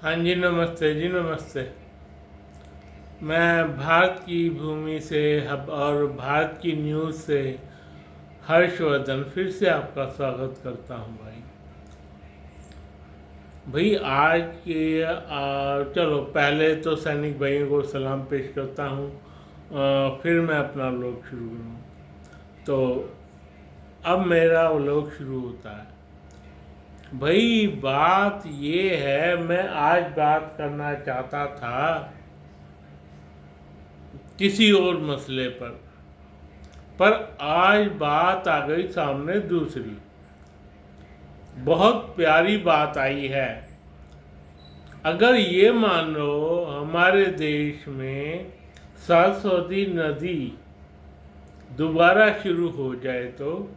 हाँ जी, नमस्ते जी, नमस्ते। मैं भारत की भूमि से हब और भारत की न्यूज़ से हर्षवर्धन फिर से आपका स्वागत करता हूँ भाई। भाई आज के चलो पहले तो सैनिक भाइयों को सलाम पेश करता हूँ। फिर मैं अपना व्लॉग शुरू करूँ। तो अब मेरा व्लॉग शुरू होता है। भाई बात ये है, मैं आज बात करना चाहता था किसी और मसले पर आज बात आ गई सामने दूसरी। बहुत प्यारी बात आई है। अगर ये मान लो हमारे देश में सरस्वती नदी दोबारा शुरू हो जाए तो,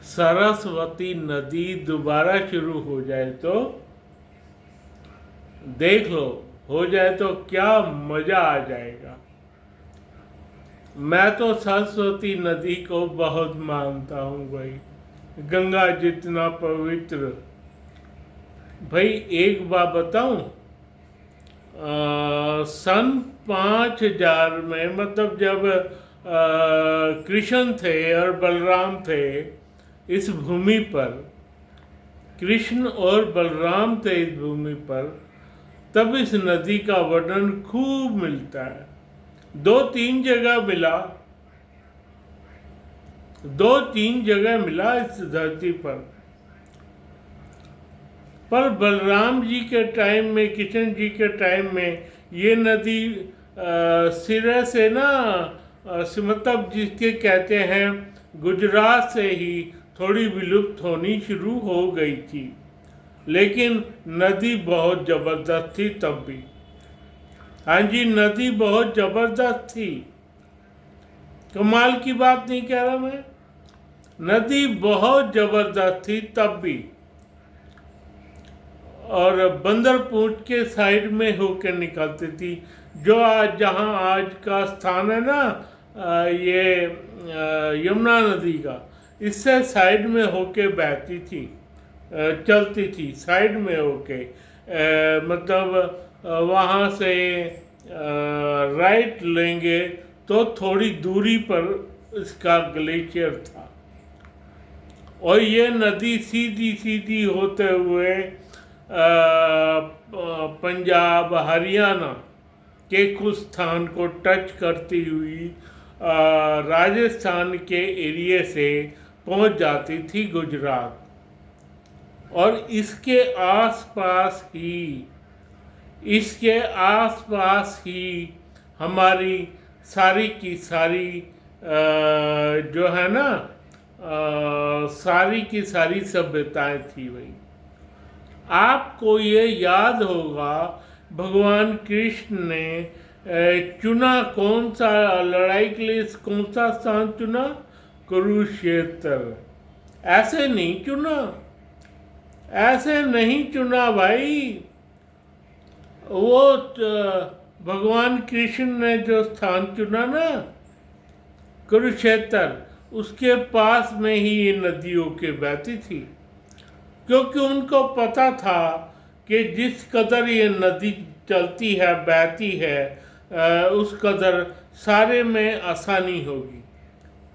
सरस्वती नदी दोबारा शुरू हो जाए तो देख लो, हो जाए तो क्या मजा आ जाएगा। मैं तो सरस्वती नदी को बहुत मानता हूँ भाई, गंगा जितना पवित्र। भाई एक बात बताऊं, सन 5000 में, मतलब जब कृष्ण थे और बलराम थे इस भूमि पर, कृष्ण और बलराम थे इस भूमि पर, तब इस नदी का वर्णन खूब मिलता है। 2-3 जगह मिला, 2-3 जगह मिला इस धरती पर बलराम जी के टाइम में, कृष्ण जी के टाइम में ये नदी सिरे से ना, मतलब जिसके कहते हैं गुजरात से ही थोड़ी विलुप्त होनी शुरू हो गई थी। लेकिन नदी बहुत ज़बरदस्त थी तब भी। हाँ जी, नदी बहुत ज़बरदस्त थी। कमाल की बात नहीं कह रहा मैं, नदी बहुत ज़बरदस्त थी तब भी। और बंदर पूंछ के साइड में होकर निकलती थी, जो आज जहाँ आज का स्थान है ना, ये यमुना नदी का, इससे साइड में होके बहती थी, चलती थी साइड में होके। मतलब वहाँ से राइट लेंगे तो थोड़ी दूरी पर इसका ग्लेशियर था, और ये नदी सीधी सीधी होते हुए पंजाब हरियाणा के कुछ स्थान को टच करती हुई राजस्थान के एरिए से पहुंच जाती थी गुजरात। और इसके आसपास ही हमारी सारी की सारी जो है ना, सारी की सारी सभ्यताएं थी भाई। आपको ये याद होगा, भगवान कृष्ण ने चुना कौन सा, लड़ाई के लिए कौन सा स्थान चुना? कुरुक्षेत्र। ऐसे नहीं चुना, ऐसे नहीं चुना भाई। वो भगवान कृष्ण ने जो स्थान चुना ना, कुरुक्षेत्र, उसके पास में ही ये नदियों के बहती थी, क्योंकि उनको पता था कि जिस कदर ये नदी चलती है, बहती है, उस कदर सारे में आसानी होगी।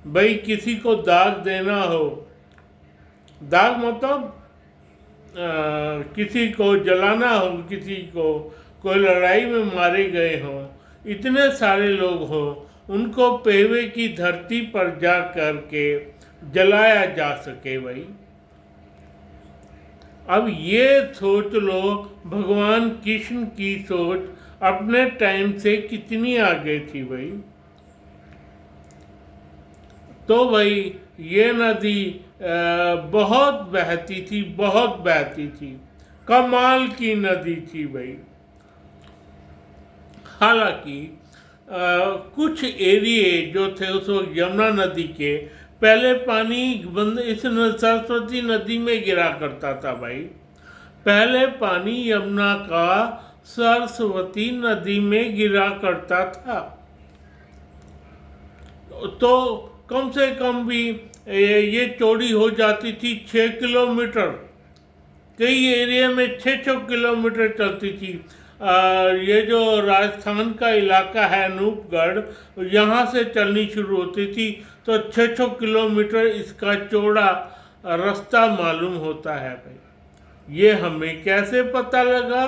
भाई किसी को दाग देना हो, दाग मतलब किसी को जलाना हो, किसी को कोई लड़ाई में मारे गए हों, इतने सारे लोग हों, उनको पेवे की धरती पर जा कर के जलाया जा सके भाई। अब ये सोच लो, भगवान कृष्ण की सोच अपने टाइम से कितनी आगे थी भाई। तो भाई ये नदी बहुत बहती थी, बहुत बहती थी, कमाल की नदी थी भाई। हालांकि कुछ एरिए जो थे उस वक्त यमुना नदी के, पहले पानी बंद इस सरस्वती नदी में गिरा करता था भाई। पहले पानी यमुना का सरस्वती नदी में गिरा करता था। तो कम से कम भी ये चौड़ी हो जाती थी 6 किलोमीटर, कई एरिया में 6-6 किलोमीटर चलती थी। ये जो राजस्थान का इलाका है अनूपगढ़, यहाँ से चलनी शुरू होती थी तो 6-6 किलोमीटर इसका चौड़ा रास्ता मालूम होता है भाई। ये हमें कैसे पता लगा?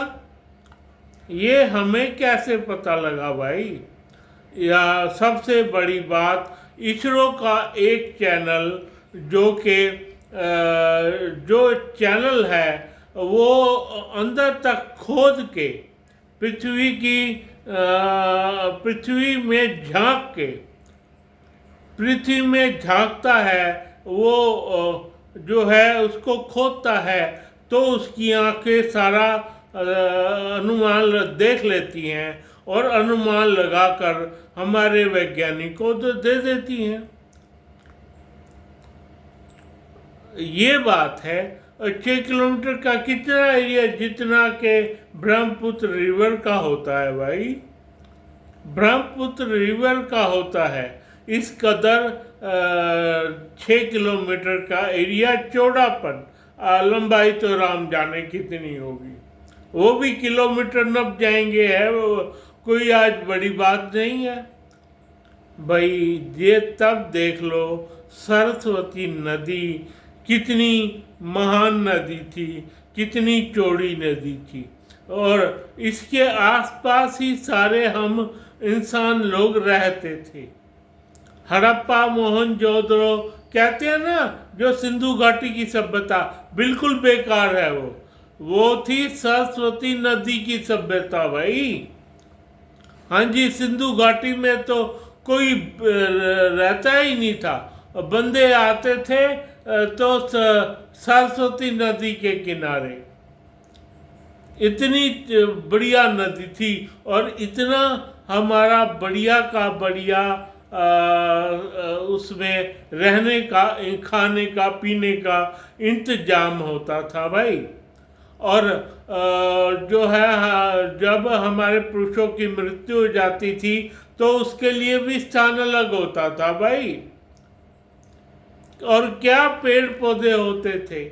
ये हमें कैसे पता लगा भाई? या सबसे बड़ी बात, इसरो का एक चैनल जो चैनल है वो अंदर तक खोद के पृथ्वी में झांक के पृथ्वी में झांकता है, वो जो है उसको खोदता है तो उसकी आंखें सारा अनुमान देख लेती हैं और अनुमान लगाकर हमारे वैज्ञानिकों को दे देती हैं। ये बात है। 6 किलोमीटर का कितना एरिया? जितना के ब्रह्मपुत्र रिवर का होता है भाई, ब्रह्मपुत्र रिवर का होता है। इस कदर 6 किलोमीटर का एरिया चौड़ापन, लंबाई तो राम जाने कितनी होगी, वो भी किलोमीटर नप जाएंगे, है वो कोई आज बड़ी बात नहीं है भाई। ये तब देख लो सरस्वती नदी कितनी महान नदी थी, कितनी चौड़ी नदी थी, और इसके आसपास ही सारे हम इंसान लोग रहते थे। हड़प्पा मोहनजोदड़ो कहते हैं ना, जो सिंधु घाटी की सभ्यता बिल्कुल बेकार है, वो थी सरस्वती नदी की सभ्यता भाई। हाँ जी, सिंधु घाटी में तो कोई रहता ही नहीं था, बंदे आते थे तो सरस्वती नदी के किनारे। इतनी बढ़िया नदी थी और इतना हमारा बढ़िया का बढ़िया उसमें रहने का, खाने का, पीने का इंतजाम होता था भाई। और जो है, जब हमारे पुरुषों की मृत्यु हो जाती थी तो उसके लिए भी स्थान अलग होता था भाई। और क्या पेड़ पौधे होते थे।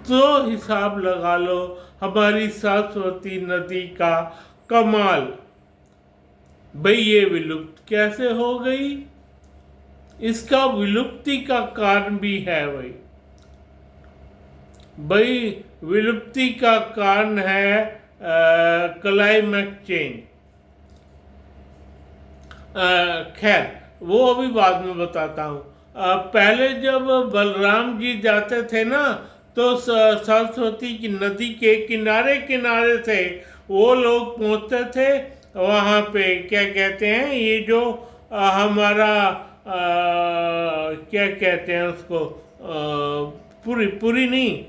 तो हिसाब लगा लो हमारी सरस्वती नदी का कमाल भाई। ये विलुप्त कैसे हो गई? इसका विलुप्ति का कारण भी है भाई। विलुप्ति का कारण है क्लाइमेट चेंज। खैर, वो अभी बाद में बताता हूँ। पहले जब बलराम जी जाते थे ना, तो सरस्वती की नदी के किनारे किनारे से वो लोग पहुँचते थे वहाँ पे। क्या कहते हैं, ये जो हमारा क्या कहते हैं उसको, पूरी नहीं,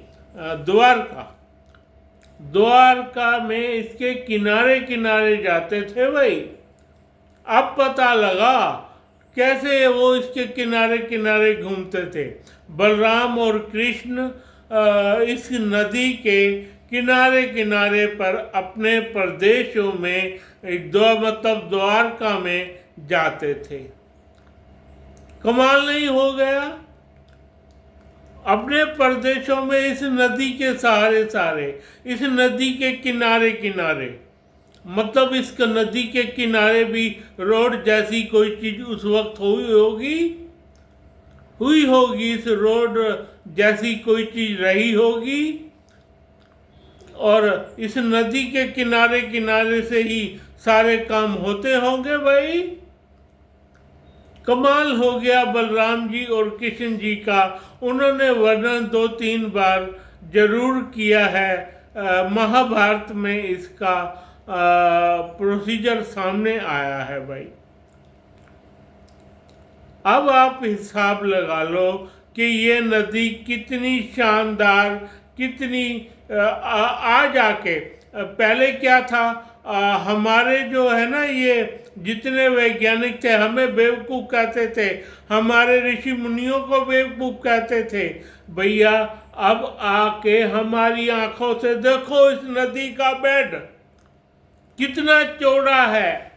द्वारका में इसके किनारे किनारे जाते थे भाई। अब पता लगा कैसे वो इसके किनारे किनारे घूमते थे। बलराम और कृष्ण इस नदी के किनारे किनारे पर अपने प्रदेशों में, मतलब द्वारका में जाते थे। कमाल नहीं हो गया? अपने प्रदेशों में इस नदी के सहारे, इस नदी के किनारे किनारे, मतलब इस नदी के किनारे भी रोड जैसी कोई चीज उस वक्त हुई होगी। इस रोड जैसी कोई चीज रही होगी और इस नदी के किनारे किनारे से ही सारे काम होते होंगे भाई। कमाल हो गया बलराम जी और कृष्ण जी का। उन्होंने वर्णन 2-3 बार जरूर किया है। महाभारत में इसका प्रोसीजर सामने आया है भाई। अब आप हिसाब लगा लो कि ये नदी कितनी शानदार, कितनी आ जाके, पहले क्या था, हमारे जो है ना, ये जितने वैज्ञानिक थे हमें बेवकूफ़ कहते थे, हमारे ऋषि मुनियों को बेवकूफ़ कहते थे भैया। अब आके हमारी आंखों से देखो इस नदी का बेड कितना चौड़ा है।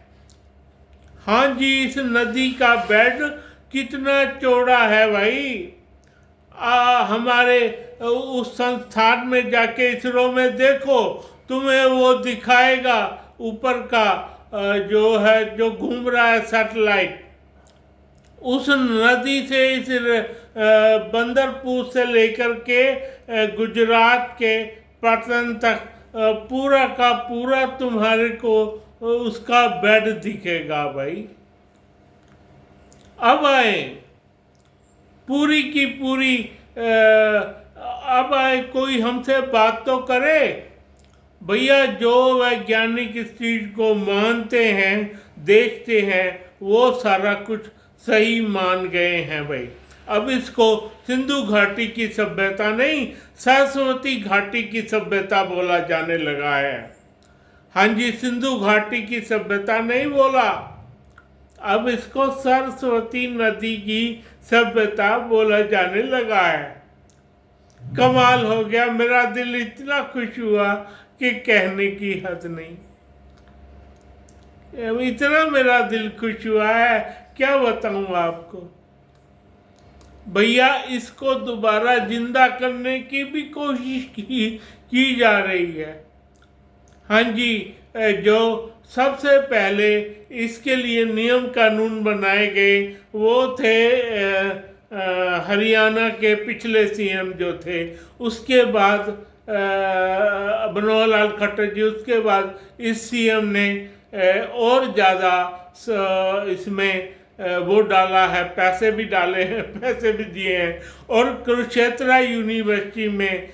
हाँ जी, इस नदी का बेड कितना चौड़ा है भाई। हमारे उस संस्थान में जाके इसरो में देखो, तुम्हें वो दिखाएगा ऊपर का जो है, जो घूम रहा है सैटेलाइट, उस नदी से इस बंदरपुर से लेकर के गुजरात के पाटन तक पूरा का पूरा तुम्हारे को उसका बेड दिखेगा भाई। अब आए पूरी की पूरी अब आए कोई हमसे बात तो करे भैया। जो वैज्ञानिक इस चीज को मानते हैं, देखते हैं, वो सारा कुछ सही मान गए हैं भाई। अब इसको सिंधु घाटी की सभ्यता नहीं, सरस्वती घाटी की सभ्यता बोला जाने लगा है। हाँ जी, सिंधु घाटी की सभ्यता नहीं बोला, अब इसको सरस्वती नदी की सभ्यता बोला जाने लगा है। कमाल हो गया, मेरा दिल इतना खुश हुआ कि कहने की हद नहीं। इतना मेरा दिल खुश हुआ है, क्या बताऊं आपको भैया। इसको दोबारा जिंदा करने की भी कोशिश की जा रही है। हाँ जी, जो सबसे पहले इसके लिए नियम कानून बनाए गए वो थे हरियाणा के पिछले सीएम जो थे, उसके बाद मनोहर लाल खट्टर जी, उसके बाद इस सीएम ने और ज़्यादा इसमें वो डाला है, पैसे भी डाले हैं, पैसे भी दिए हैं, और कुरुक्षेत्र यूनिवर्सिटी में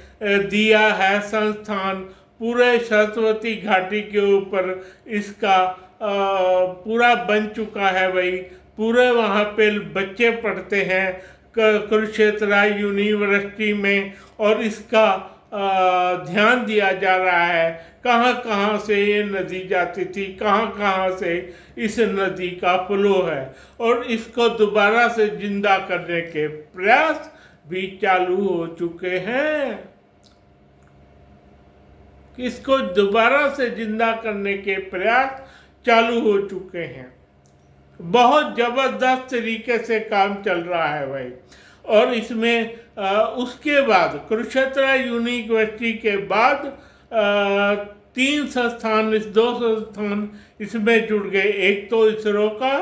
दिया है संस्थान पूरे सरस्वती घाटी के ऊपर। इसका पूरा बन चुका है भाई, पूरे वहाँ पे बच्चे पढ़ते हैं कुरुक्षेत्र यूनिवर्सिटी में, और इसका ध्यान दिया जा रहा है कहाँ कहाँ से ये नदी जाती थी, कहाँ कहाँ से इस नदी का फ्लो है, और इसको दोबारा से जिंदा करने के प्रयास भी चालू हो चुके हैं। इसको दोबारा से जिंदा करने के प्रयास चालू हो चुके हैं। बहुत जबरदस्त तरीके से काम चल रहा है भाई। और इसमें उसके बाद कुरुक्षेत्र यूनिवर्सिटी के बाद 3 संस्थान, 2 संस्थान इसमें जुड़ गए। एक तो इसरो का,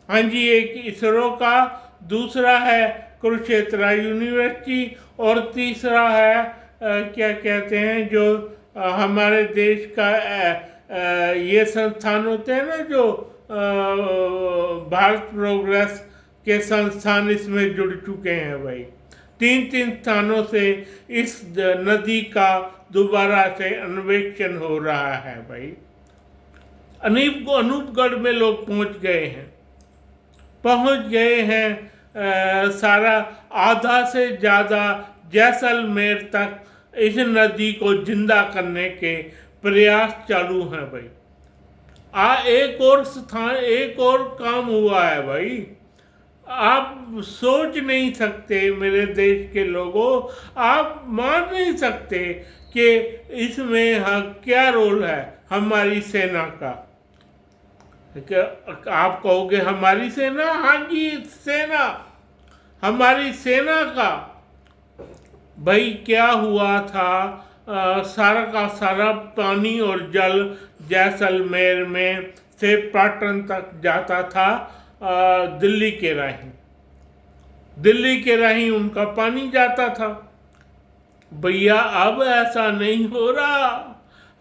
हाँ जी, एक इसरो का, दूसरा है कुरुक्षेत्र यूनिवर्सिटी, और तीसरा है क्या कहते हैं जो हमारे देश का ये संस्थान होते हैं ना, जो भारत प्रोग्रेस के संस्थान इसमें जुड़ चुके हैं भाई। 3 स्थानों से इस नदी का दोबारा से अन्वेषण हो रहा है भाई। अनूपगढ़ में लोग पहुंच गए हैं, सारा आधा से ज़्यादा जैसलमेर तक इस नदी को जिंदा करने के प्रयास चालू हैं भाई। एक और काम हुआ है भाई। आप सोच नहीं सकते मेरे देश के लोगों, आप मान नहीं सकते कि इसमें क्या रोल है हमारी सेना का। आप कहोगे हमारी सेना, हाँ जी सेना, हमारी सेना का भाई क्या हुआ था। सारा का सारा पानी और जल जैसलमेर में से पाटन तक जाता था, दिल्ली के राही उनका पानी जाता था। भैया अब ऐसा नहीं हो रहा।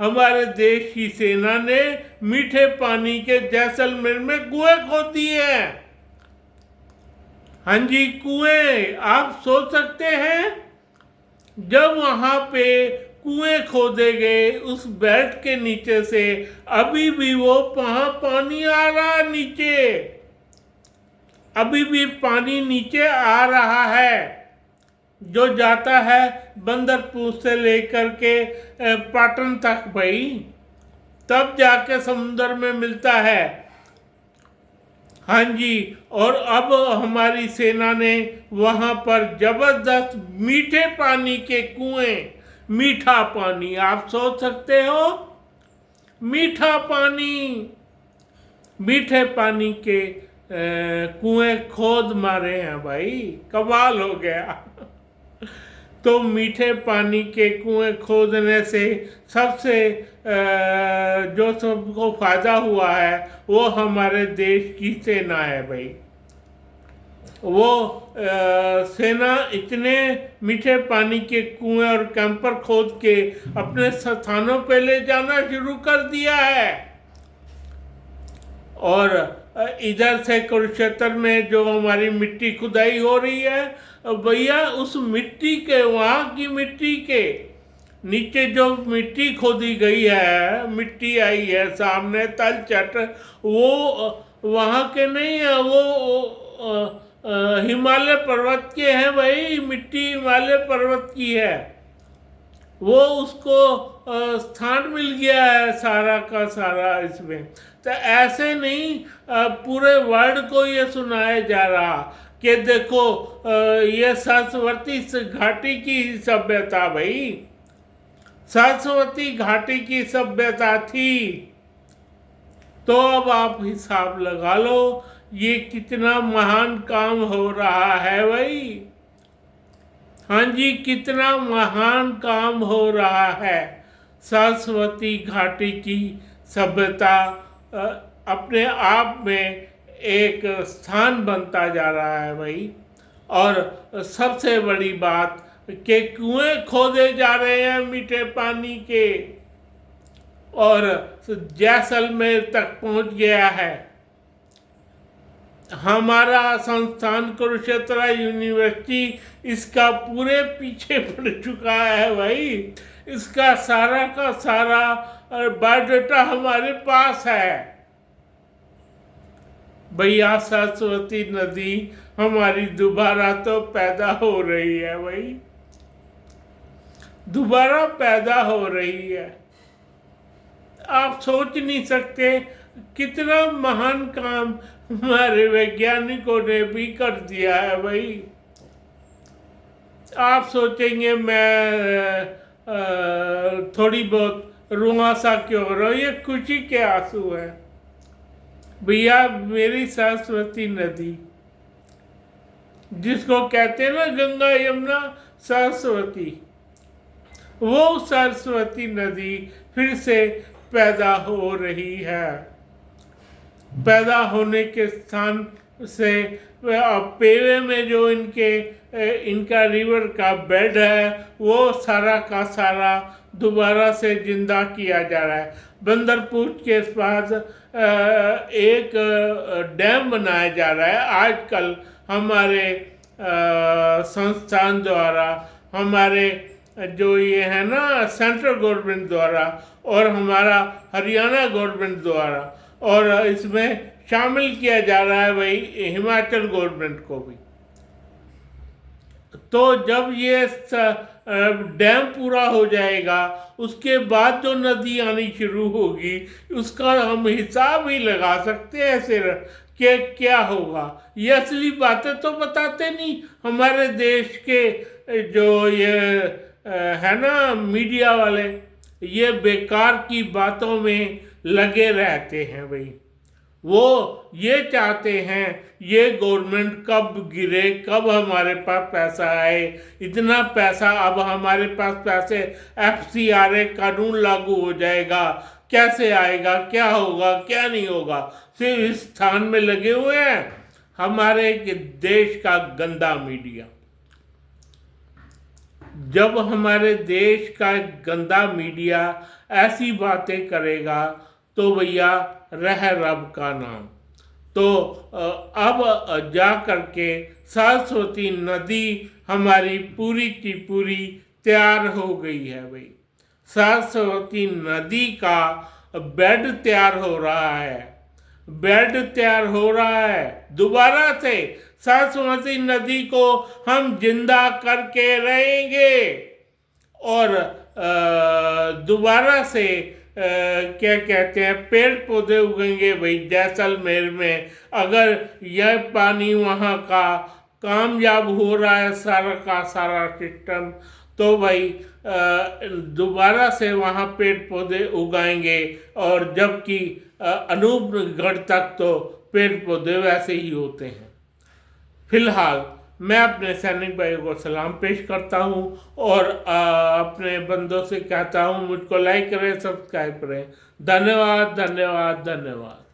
हमारे देश की सेना ने मीठे पानी के जैसलमेर में कुएं खोद दिए हैं। हाँ जी, कुएं। आप सोच सकते हैं जब वहां पे कुएं खोदे गए, उस बेल्ट के नीचे से अभी भी वो वहां पानी आ रहा नीचे, अभी भी पानी नीचे आ रहा है, जो जाता है बंदरपुर से लेकर के पाटन तक भाई, तब जाके समुद्र में मिलता है। हाँ जी, और अब हमारी सेना ने वहाँ पर जबरदस्त मीठे पानी के कुएं, मीठा पानी, आप सोच सकते हो, मीठा पानी, मीठे पानी के कुएं खोद मारे हैं भाई, कमाल हो गया। तो मीठे पानी के कुएं खोदने से सबसे जो सबको फायदा हुआ है वो हमारे देश की सेना है भाई। वो सेना इतने मीठे पानी के कुएं और कैंपर खोद के अपने स्थानों पे ले जाना शुरू कर दिया है। और इधर से कुरुक्षेत्र में जो हमारी मिट्टी खुदाई हो रही है, भैया उस मिट्टी के, वहाँ की मिट्टी के नीचे जो मिट्टी खोदी गई है, मिट्टी आई है सामने तलछट, वो वहाँ के नहीं है, वो हिमालय पर्वत के हैं भाई। मिट्टी हिमालय पर्वत की है, वो उसको स्थान मिल गया है सारा का सारा इसमें। तो ऐसे नहीं पूरे वर्ल्ड को ये सुनाया जा रहा कि देखो ये सरस्वती घाटी की सभ्यता भाई, सरस्वती घाटी की सभ्यता थी। तो अब आप हिसाब लगा लो ये कितना महान काम हो रहा है भाई। हाँ जी, कितना महान काम हो रहा है। सरस्वती घाटी की सभ्यता अपने आप में एक स्थान बनता जा रहा है भाई। और सबसे बड़ी बात कि कुएं खोदे जा रहे हैं मीठे पानी के, और जैसलमेर तक पहुंच गया है। हमारा संस्थान कुरुक्षेत्र यूनिवर्सिटी इसका पूरे पीछे पड़ चुका है भाई। इसका सारा का सारा बायोडाटा हमारे पास है भैया। सरस्वती नदी हमारी दोबारा तो पैदा हो रही है भाई, दोबारा पैदा हो रही है। आप सोच नहीं सकते कितना महान काम हमारे वैज्ञानिकों ने भी कर दिया है भाई। आप सोचेंगे मैं थोड़ी बहुत रुआ सा क्यों रहा हूँ, ये खुशी के आंसू है भैया। मेरी सरस्वती नदी, जिसको कहते हैं ना गंगा यमुना सरस्वती, वो सरस्वती नदी फिर से पैदा हो रही है। पैदा होने के स्थान से पेवे में जो इनका रिवर का बेड है वो सारा का सारा दोबारा से जिंदा किया जा रहा है। बंदरपूछ के पास एक डैम बनाया जा रहा है आजकल हमारे संस्थान द्वारा, हमारे जो ये है ना सेंट्रल गवर्नमेंट द्वारा और हमारा हरियाणा गवर्नमेंट द्वारा, और इसमें शामिल किया जा रहा है भाई हिमाचल गवर्नमेंट को भी। तो जब ये डैम पूरा हो जाएगा उसके बाद जो नदी आनी शुरू होगी उसका हम हिसाब ही लगा सकते हैं सिर्फ कि क्या होगा। ये असली बातें तो बताते नहीं हमारे देश के जो ये है ना मीडिया वाले, ये बेकार की बातों में लगे रहते हैं भाई। वो ये चाहते हैं ये गवर्नमेंट कब गिरे, कब हमारे पास पैसा आए। इतना पैसा अब हमारे पास पैसे, FCRA कानून लागू हो जाएगा, कैसे आएगा, क्या होगा, क्या नहीं होगा, सिर्फ इस स्थान में लगे हुए हैं हमारे देश का गंदा मीडिया। जब हमारे देश का गंदा मीडिया ऐसी बातें करेगा तो भैया रह रब का नाम। तो अब जा कर के सरस्वती नदी हमारी पूरी की पूरी तैयार हो गई है भाई। सरस्वती नदी का बेड तैयार हो रहा है, बेड तैयार हो रहा है। दोबारा से सरस्वती नदी को हम जिंदा करके रहेंगे और दोबारा से क्या कहते हैं पेड़ पौधे उगेंगे भाई जैसलमेर में। अगर यह पानी वहाँ का कामयाब हो रहा है सारा का सारा सिस्टम, तो भाई दोबारा से वहाँ पेड़ पौधे उगाएंगे। और जबकि अनूपगढ़ तक तो पेड़ पौधे वैसे ही होते हैं। फिलहाल मैं अपने सैनिक भाइयों को सलाम पेश करता हूँ और अपने बंदों से कहता हूँ मुझको लाइक करें, सब्सक्राइब करें। धन्यवाद, धन्यवाद, धन्यवाद।